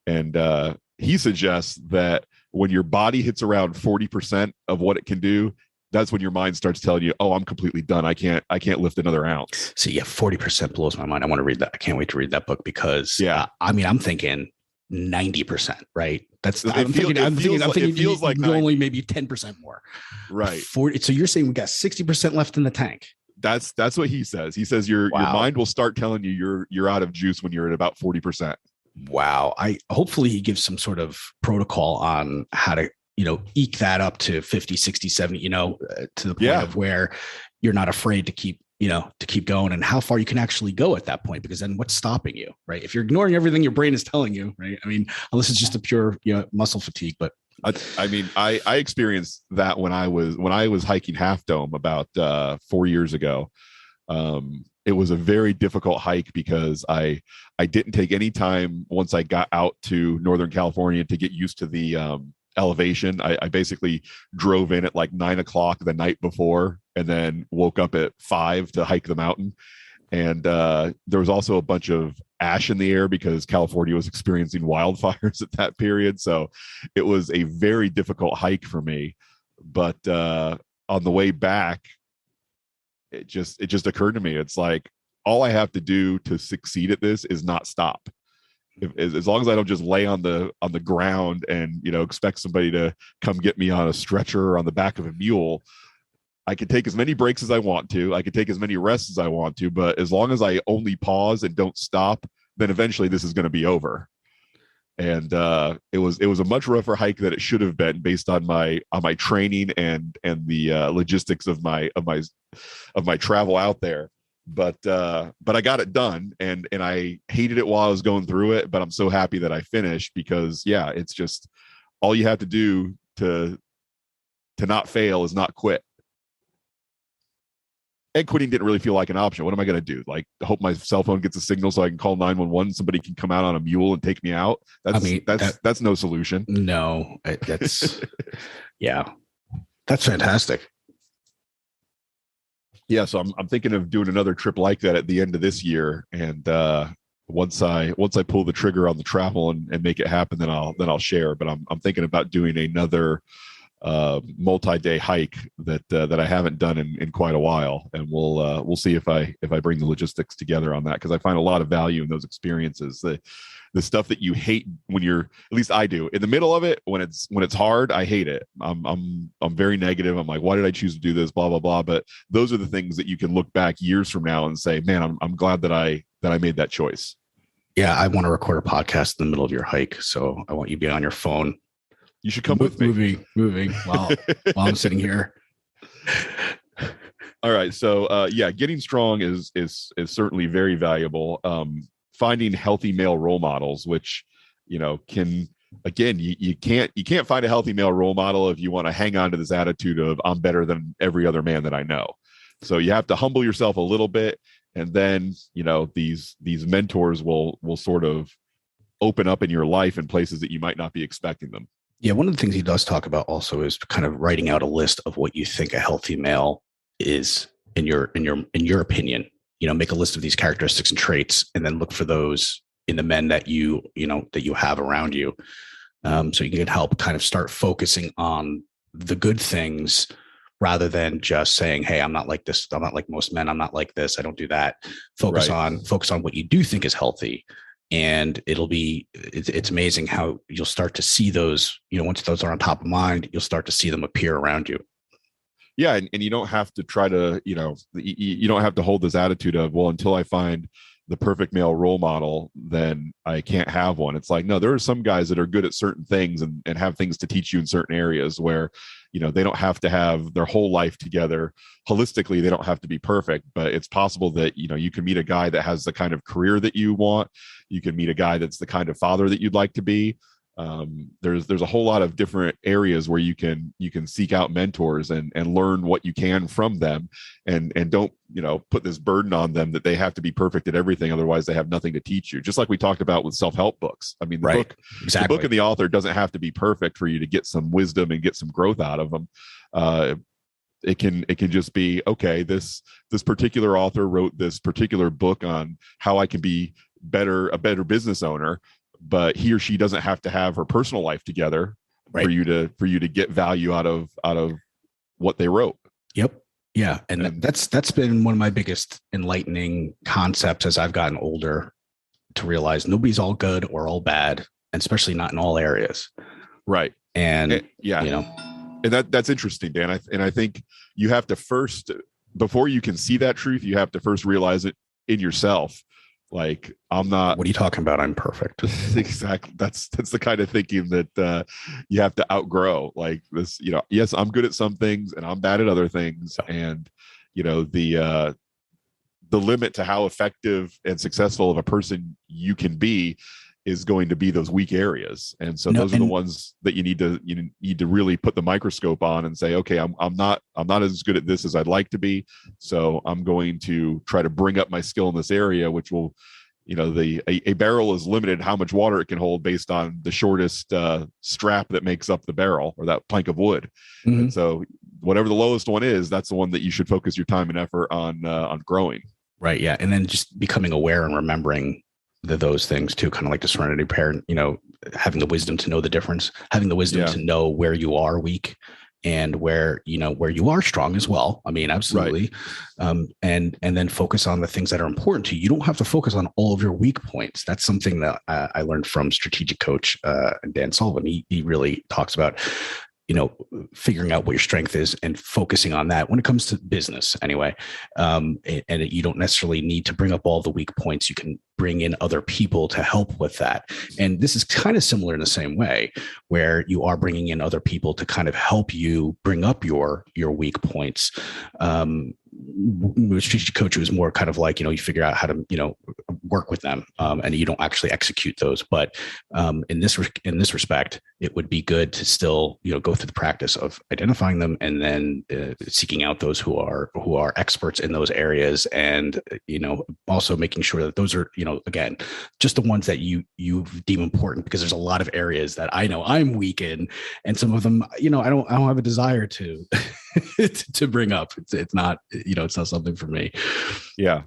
And he suggests that when your body hits around 40% of what it can do, that's when your mind starts telling you, oh, I'm completely done. I can't lift another ounce. So yeah, 40% blows my mind. I want to read that. I can't wait to read that book because I'm thinking 90%, right? I'm thinking it feels like only maybe 10% more. Right. 40. So you're saying we got 60% left in the tank. That's what he says. He says your mind will start telling you you're out of juice when you're at about 40%. Wow. Hopefully he gives some sort of protocol on how to, eke that up to 50, 60, 70, to the point of where you're not afraid to keep going, and how far you can actually go at that point, because then what's stopping you, right? If you're ignoring everything your brain is telling you, right? I mean, unless it's just a pure, muscle fatigue, but I experienced that when I was hiking Half Dome about 4 years ago. It was a very difficult hike because I didn't take any time once I got out to Northern California to get used to the elevation. I basically drove in at like 9 o'clock the night before and then woke up at 5 to hike the mountain. And there was also a bunch of ash in the air because California was experiencing wildfires at that period. So it was a very difficult hike for me. But on the way back, it just occurred to me. It's like, all I have to do to succeed at this is not stop. as long as I don't just lay on the ground and, you know, expect somebody to come get me on a stretcher or on the back of a mule, I can take as many breaks as I want to. I can take as many rests as I want to, but as long as I only pause and don't stop, then eventually this is going to be over. And it was a much rougher hike than it should have been based on my training and the logistics of my travel out there. But I got it done, and I hated it while I was going through it, but I'm so happy that I finished, because yeah, it's just all you have to do to not fail is not quit. And quitting didn't really feel like an option. What am I going to do? Like, hope my cell phone gets a signal so I can call 911. Somebody can come out on a mule and take me out. That's no solution. No, that's yeah, that's fantastic. Yeah, so I'm thinking of doing another trip like that at the end of this year, and once I pull the trigger on the travel and make it happen, then I'll share. But I'm thinking about doing another multi-day hike that I haven't done in quite a while, and we'll see if I bring the logistics together on that, because I find a lot of value in those experiences. The stuff that you hate when you're, at least I do, in the middle of it, when it's hard, I hate it. I'm very negative. I'm like, why did I choose to do this? Blah blah blah. But those are the things that you can look back years from now and say, man, I'm glad that I made that choice. Yeah, I want to record a podcast in the middle of your hike, so I want you to be on your phone. You should come with me. Moving while I'm sitting here. All right. So yeah, getting strong is certainly very valuable. Finding healthy male role models, which, you know, can, again, you can't find a healthy male role model if you want to hang on to this attitude of I'm better than every other man that I know. So you have to humble yourself a little bit, and then, you know, these mentors will sort of open up in your life in places that you might not be expecting them. Yeah, one of the things he does talk about also is kind of writing out a list of what you think a healthy male is in your opinion. You know, make a list of these characteristics and traits, and then look for those in the men that you have around you. So you can help kind of start focusing on the good things rather than just saying, hey, I'm not like this. I'm not like most men. I'm not like this. I don't do that. Focus on what you do think is healthy. And it's amazing how you'll start to see those, you know, once those are on top of mind, you'll start to see them appear around you. Yeah. And you don't have to try to, you know, you don't have to hold this attitude of, well, until I find the perfect male role model, then I can't have one. It's like, no, there are some guys that are good at certain things and have things to teach you in certain areas where, you know, they don't have to have their whole life together. Holistically, they don't have to be perfect, but it's possible that, you know, you can meet a guy that has the kind of career that you want. You can meet a guy that's the kind of father that you'd like to be. There's a whole lot of different areas where you can seek out mentors and learn what you can from them, and don't, you know, put this burden on them that they have to be perfect at everything, otherwise they have nothing to teach you. Just like we talked about with self-help books. I mean, the book and the author doesn't have to be perfect for you to get some wisdom and get some growth out of them. It can just be, okay, this particular author wrote this particular book on how I can be a better business owner, but he or she doesn't have to have her personal life together for you to get value out of what they wrote. Yep. Yeah. And that's been one of my biggest enlightening concepts as I've gotten older, to realize nobody's all good or all bad, and especially not in all areas. Right. And yeah, you know, and that's interesting, Dan. I think you have to first, before you can see that truth, you have to first realize it in yourself. Like, I'm not. What are you talking about? I'm perfect. Exactly. That's the kind of thinking that you have to outgrow. Like this, you know, yes, I'm good at some things and I'm bad at other things. And, you know, the limit to how effective and successful of a person you can be is going to be those weak areas. And so those are the ones that you need to really put the microscope on and say, okay, I'm not as good at this as I'd like to be. So I'm going to try to bring up my skill in this area, which will, you know, a barrel is limited how much water it can hold based on the shortest strap that makes up the barrel, or that plank of wood. Mm-hmm. And so whatever the lowest one is, that's the one that you should focus your time and effort on growing. Right. Yeah. And then just becoming aware and remembering those things too, kind of like the Serenity Prayer, you know, having the wisdom to know the difference, having the wisdom to know where you are weak, and where you are strong as well. I mean, absolutely. And then focus on the things that are important to you. You don't have to focus on all of your weak points. That's something that I learned from strategic coach Dan Sullivan. He really talks about figuring out what your strength is and focusing on that when it comes to business anyway. And you don't necessarily need to bring up all the weak points. You can bring in other people to help with that. And this is kind of similar in the same way, where you are bringing in other people to kind of help you bring up your weak points. Strategic coach was more kind of like, you figure out how to, work with them, and you don't actually execute those. But in this respect, it would be good to still, go through the practice of identifying them and then seeking out those who are experts in those areas, and also making sure that those are, again, just the ones that you deem important, because there's a lot of areas that I know I'm weak in, and some of them, I don't have a desire to to bring up. It's not, it's not something for me. Yeah.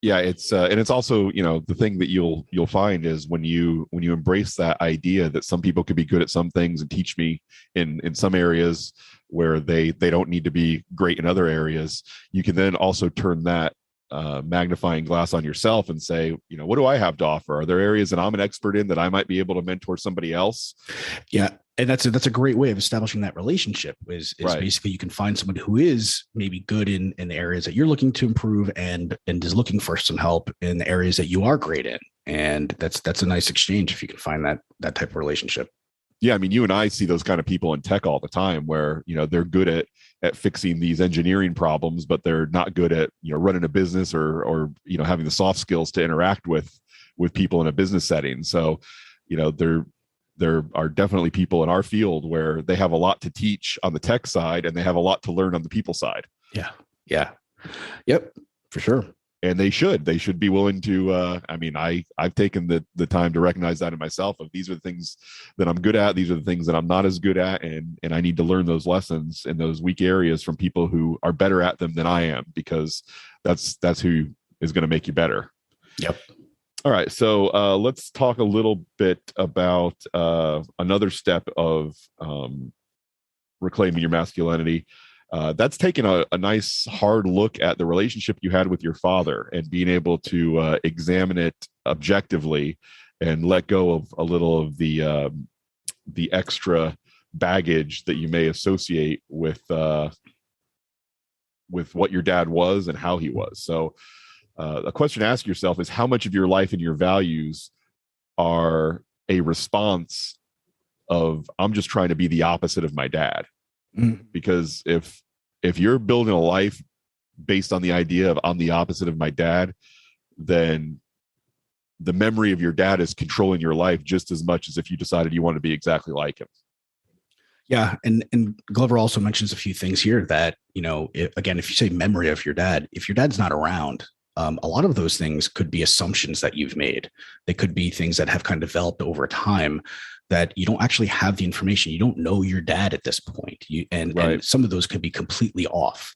Yeah, it's and it's also, the thing that you'll find is when you embrace that idea that some people could be good at some things and teach me in some areas where they don't need to be great in other areas, you can then also turn that magnifying glass on yourself and say, what do I have to offer? Are there areas that I'm an expert in that I might be able to mentor somebody else? Yeah. And that's a great way of establishing that relationship is right. Basically you can find someone who is maybe good in the areas that you're looking to improve and is looking for some help in the areas that you are great in. And that's a nice exchange if you can find that type of relationship. Yeah. I mean, you and I see those kind of people in tech all the time where, they're good at fixing these engineering problems, but they're not good at, running a business or having the soft skills to interact with people in a business setting. So, there are definitely people in our field where they have a lot to teach on the tech side and they have a lot to learn on the people side. Yeah. Yeah. Yep. For sure. And they should be willing to, I've taken the time to recognize that in myself of these are the things that I'm good at. These are the things that I'm not as good at. And I need to learn those lessons in those weak areas from people who are better at them than I am, because that's who is going to make you better. Yep. All right. So let's talk a little bit about another step of reclaiming your masculinity. That's taken a nice hard look at the relationship you had with your father and being able to examine it objectively and let go of a little of the extra baggage that you may associate with what your dad was and how he was. So a question to ask yourself is how much of your life and your values are a response of I'm just trying to be the opposite of my dad. Because if you're building a life based on the idea of I'm the opposite of my dad, then the memory of your dad is controlling your life just as much as if you decided you want to be exactly like him. Yeah. And Glover also mentions a few things here that, if you say memory of your dad, if your dad's not around, a lot of those things could be assumptions that you've made. They could be things that have kind of developed over time that you don't actually have the information. You don't know your dad at this point. And some of those could be completely off.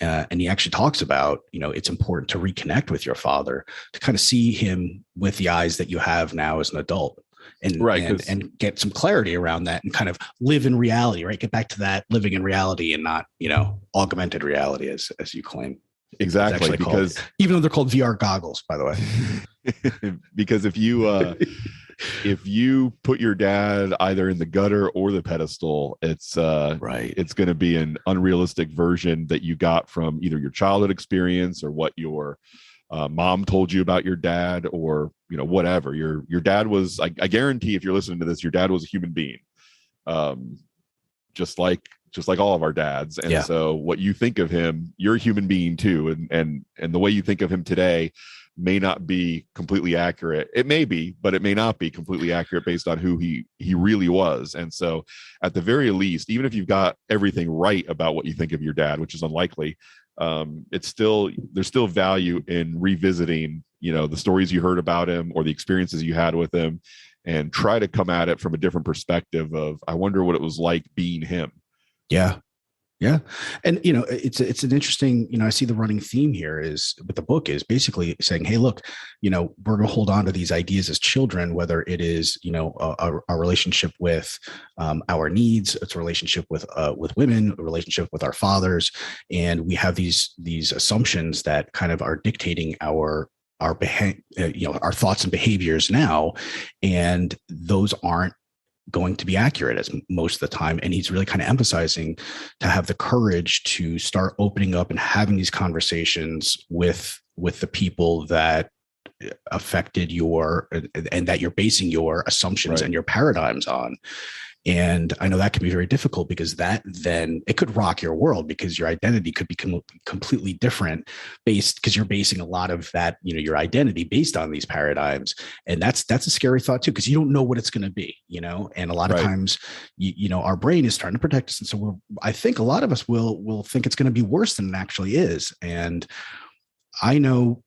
And he actually talks about, it's important to reconnect with your father to kind of see him with the eyes that you have now as an adult. And get some clarity around that and kind of live in reality, right? Get back to that living in reality and not, augmented reality as you claim. Exactly. Because even though they're called VR goggles, by the way, because if you put your dad either in the gutter or the pedestal, it's going to be an unrealistic version that you got from either your childhood experience or what your mom told you about your dad, or whatever. Your dad was. I guarantee if you're listening to this, your dad was a human being, just like all of our dads. And so what you think of him, you're a human being too, and the way you think of him today may not be completely accurate. It may be, but it may not be completely accurate based on who he really was. And so at the very least, even if you've got everything right about what you think of your dad, which is unlikely, there's still value in revisiting, the stories you heard about him or the experiences you had with him, and try to come at it from a different perspective of, I wonder what it was like being him. Yeah. Yeah. And, it's an interesting, I see the running theme here is with the book is basically saying, hey, look, we're going to hold on to these ideas as children, whether it is, a relationship with our needs, it's a relationship with women, a relationship with our fathers. And we have these assumptions that kind of are dictating our thoughts and behaviors now. And those aren't going to be accurate as most of the time. And he's really kind of emphasizing to have the courage to start opening up and having these conversations with the people that affected and that you're basing your assumptions and your paradigms on. And I know that can be very difficult because that then it could rock your world because your identity could be completely different because you're basing a lot of that, your identity based on these paradigms. And that's a scary thought too, because you don't know what it's going to be, and a lot of times, our brain is trying to protect us. And so I think a lot of us will think it's going to be worse than it actually is. And I know,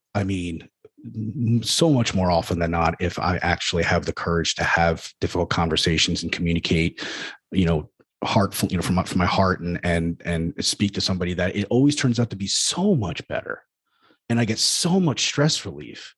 so much more often than not, if I actually have the courage to have difficult conversations and communicate, heartful, from my heart and speak to somebody, that it always turns out to be so much better. And I get so much stress relief,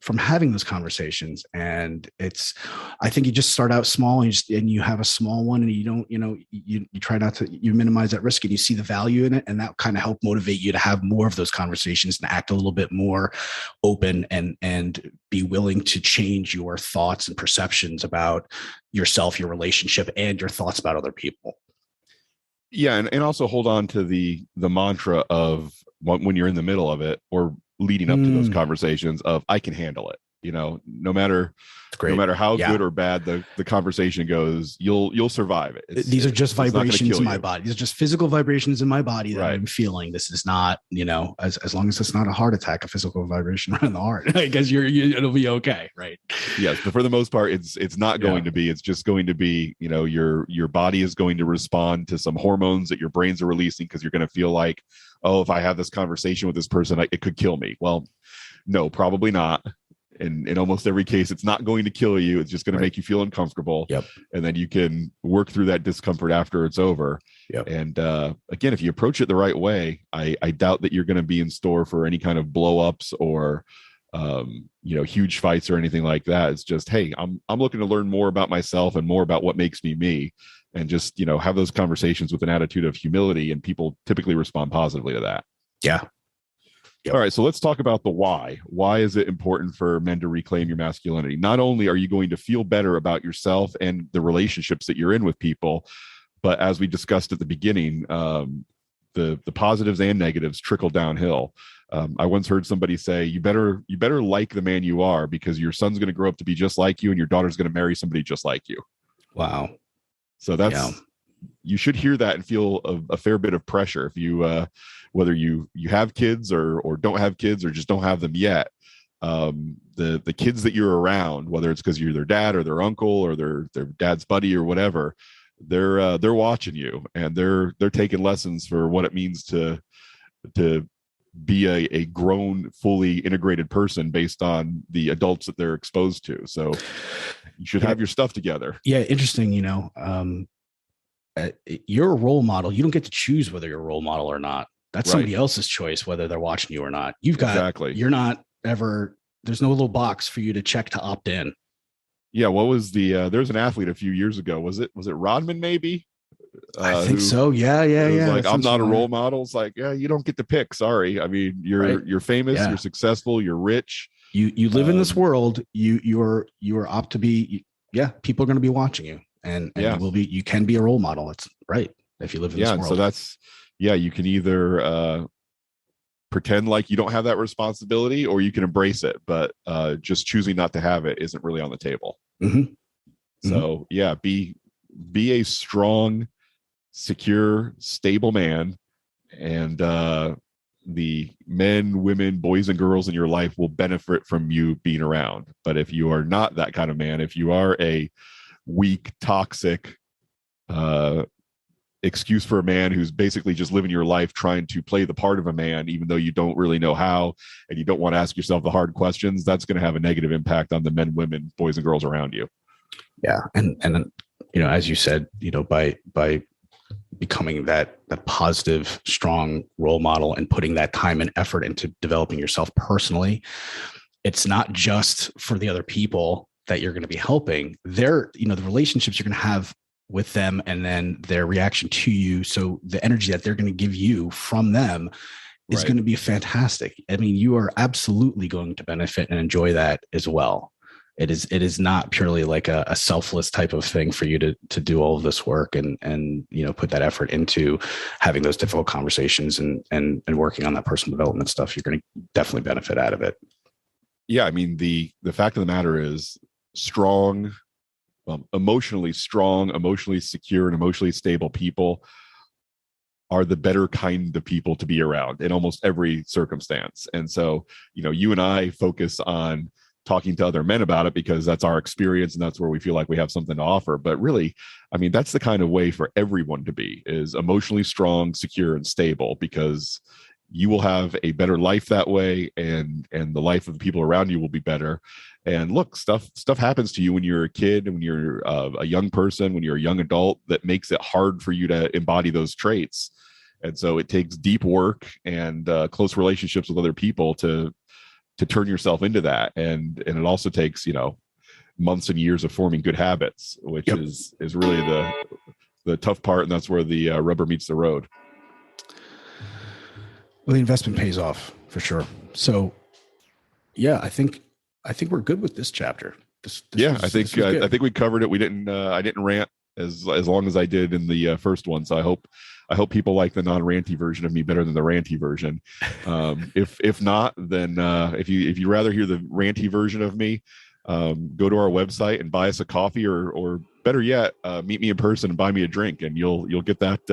from having those conversations. And I think you just start out small and you have a small one, and you don't, you try not to, you minimize that risk, and you see the value in it. And that kind of help motivate you to have more of those conversations and act a little bit more open and be willing to change your thoughts and perceptions about yourself, your relationship, and your thoughts about other people. Yeah. And also hold on to the mantra of when you're in the middle of it or leading up to those conversations of, I can handle it, no matter how good or bad the conversation goes, you'll survive it. These are just vibrations in my body. These are just physical vibrations in my body that I'm feeling. This is not, as long as it's not a heart attack, a physical vibration around the heart, I guess it'll be okay. Right. Yes. But for the most part, it's not going to be, it's just going to be, your body is going to respond to some hormones that your brains are releasing, because you're going to feel like, oh, if I have this conversation with this person, it could kill me. Well, no, probably not. And in almost every case, it's not going to kill you. It's just going to make you feel uncomfortable. Yep. And then you can work through that discomfort after it's over. Yep. And again, if you approach it the right way, I doubt that you're going to be in store for any kind of blow ups or huge fights or anything like that. It's just, hey, I'm looking to learn more about myself and more about what makes me me. And just, have those conversations with an attitude of humility, and people typically respond positively to that. Yeah. Yep. All right. So let's talk about the why. Why is it important for men to reclaim your masculinity? Not only are you going to feel better about yourself and the relationships that you're in with people, but as we discussed at the beginning, the positives and negatives trickle downhill. I once heard somebody say, you better like the man you are, because your son's going to grow up to be just like you, and your daughter's going to marry somebody just like you. Wow. So you should hear that and feel a fair bit of pressure if you, whether you have kids or don't have kids or just don't have them yet. The kids that you're around, whether it's because you're their dad or their uncle or their dad's buddy or whatever, they're watching you, and they're taking lessons for what it means to be a grown, fully integrated person based on the adults that they're exposed to. So you should have your stuff together. Yeah. Interesting. You're a role model. You don't get to choose whether you're a role model or not. That's somebody else's choice, whether they're watching you or not. You're not ever, there's no little box for you to check to opt in. Yeah. What was there's an athlete a few years ago. Was it Rodman maybe? I think so. Yeah. Like, I'm not a role model. It's like, yeah, you don't get to pick. Sorry. I mean, you're famous, you're successful, you're rich. You live in this world. You are opt to be. Yeah. People are going to be watching you, and you can be a role model. It's right. If you live in this world. So that's, you can either pretend like you don't have that responsibility, or you can embrace it, but just choosing not to have it isn't really on the table. Mm-hmm. So be a strong, secure, stable man, and the men, women, boys, and girls in your life will benefit from you being around. But if you are not that kind of man, if you are a weak, toxic excuse for a man who's basically just living your life trying to play the part of a man, even though you don't really know how, and you don't want to ask yourself the hard questions, that's going to have a negative impact on the men, women, boys, and girls around you. Yeah. And as you said, by becoming that positive, strong role model and putting that time and effort into developing yourself personally, it's not just for the other people that you're going to be helping. The relationships you're going to have with them and then their reaction to you. So the energy that they're going to give you from them is going to be fantastic. I mean, you are absolutely going to benefit and enjoy that as well. It is not purely like a selfless type of thing for you to do all of this work and put that effort into having those difficult conversations and working on that personal development stuff. You're going to definitely benefit out of it. Yeah, I mean, the fact of the matter is strong, emotionally strong, emotionally secure, and emotionally stable people are the better kind of people to be around in almost every circumstance. And so, you and I focus on talking to other men about it because that's our experience and that's where we feel like we have something to offer. But really, I mean, that's the kind of way for everyone to be, is emotionally strong, secure, and stable, because you will have a better life that way, and the life of the people around you will be better. And look, stuff happens to you when you're a kid, and when you're a young person, when you're a young adult, that makes it hard for you to embody those traits. And so it takes deep work and close relationships with other people to turn yourself into that. And it also takes, months and years of forming good habits, which is really the tough part. And that's where the rubber meets the road. Well, the investment pays off for sure. So yeah, I think we're good with this chapter. I think we covered it. We didn't, I didn't rant as long as I did in the first one. So I hope people like the non-ranty version of me better than the ranty version. If not, then if you rather hear the ranty version of me, go to our website and buy us a coffee, or better yet, meet me in person and buy me a drink, and you'll get that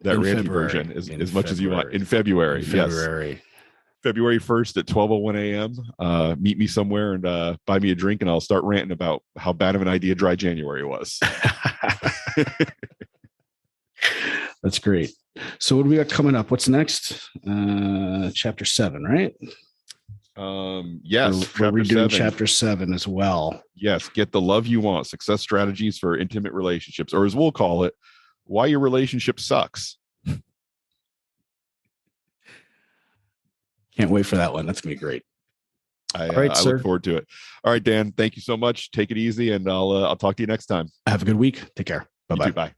ranty version as much as you want in February. Yes. February 1st at 12:01 a.m. Meet me somewhere and buy me a drink, and I'll start ranting about how bad of an idea dry January was. That's great. So what do we got coming up? What's next? Chapter 7, right? Yes. We're redoing chapter 7 as well. Yes. Get the love you want. Success strategies for intimate relationships, or as we'll call it, why your relationship sucks. Can't wait for that one. That's going to be great. I look forward to it. All right, Dan, thank you so much. Take it easy, and I'll talk to you next time. Have a good week. Take care. Bye-bye. Bye.